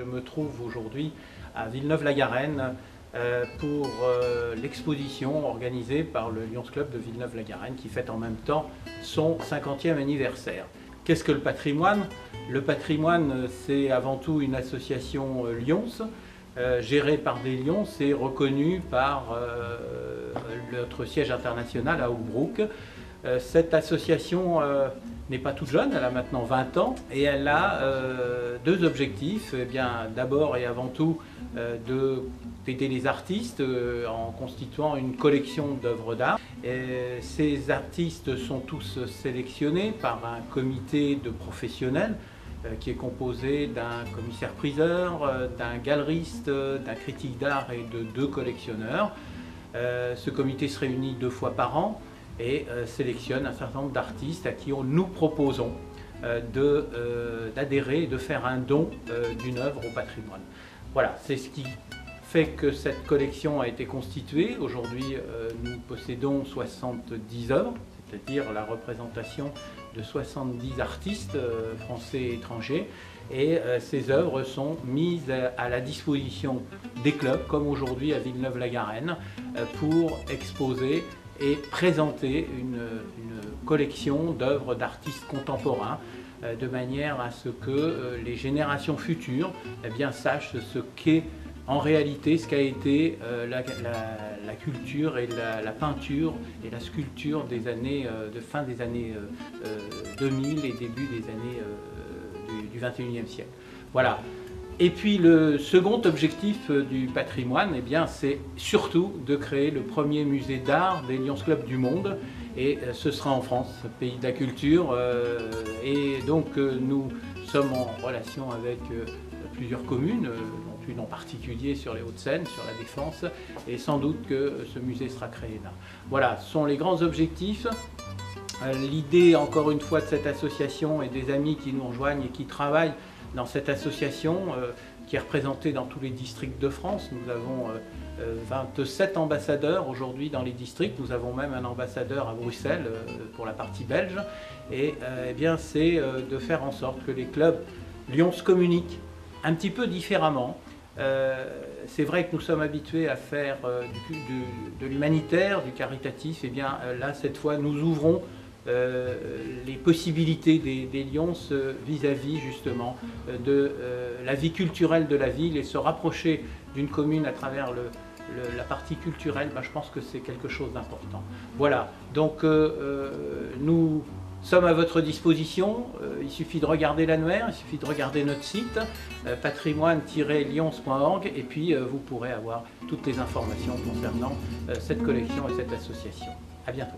me trouve aujourd'hui à Villeneuve-la-Garenne pour l'exposition organisée par le Lions Club de Villeneuve-la-Garenne qui fête en même temps son 50e anniversaire. Qu'est-ce que le patrimoine? Le patrimoine, c'est avant tout une association Lions, gérée par des Lions et reconnue par notre siège international à Hoogbrugge. Cette association n'est pas toute jeune, elle a maintenant 20 ans et elle a deux objectifs. Eh bien, d'abord et avant tout, d'aider les artistes en constituant une collection d'œuvres d'art. Ces artistes sont tous sélectionnés par un comité de professionnels qui est composé d'un commissaire-priseur, d'un galeriste, d'un critique d'art et de 2 collectionneurs. Ce comité se réunit 2 fois par an et sélectionne un certain nombre d'artistes à qui nous proposons d'adhérer et de faire un don d'une œuvre au patrimoine. Voilà, c'est ce qui fait que cette collection a été constituée. Aujourd'hui, nous possédons 70 œuvres, c'est-à-dire la représentation de 70 artistes français et étrangers. Et ces œuvres sont mises à la disposition des clubs, comme aujourd'hui à Villeneuve-la-Garenne, pour exposer et présenter une collection d'œuvres d'artistes contemporains, de manière à ce que les générations futures sachent ce qu'est en réalité ce qu'a été la culture et la peinture et la sculpture des années, de fin des années 2000 et début des années du 21e siècle. Voilà. Et puis le second objectif du patrimoine, c'est surtout de créer le premier musée d'art des Lions Club du monde. Et ce sera en France, pays de la culture. Et donc nous sommes en relation avec plusieurs communes, une en particulier sur les Hauts-de-Seine, sur la Défense, et sans doute que ce musée sera créé là. Voilà, ce sont les grands objectifs. L'idée, encore une fois, de cette association et des amis qui nous rejoignent et qui travaillent dans cette association, qui est représentée dans tous les districts de France. Nous avons 27 ambassadeurs aujourd'hui dans les districts. Nous avons même un ambassadeur à Bruxelles pour la partie belge. Et c'est de faire en sorte que les clubs Lions communiquent un petit peu différemment. C'est vrai que nous sommes habitués à faire de l'humanitaire, du caritatif. Là, cette fois, nous ouvrons les possibilités des Lions vis-à-vis justement de la vie culturelle de la ville, et se rapprocher d'une commune à travers la partie culturelle, je pense que c'est quelque chose d'important. Voilà, donc nous sommes à votre disposition. Il suffit de regarder l'annuaire, il suffit de regarder notre site patrimoine-lions.org, et puis vous pourrez avoir toutes les informations concernant cette collection et cette association. À bientôt.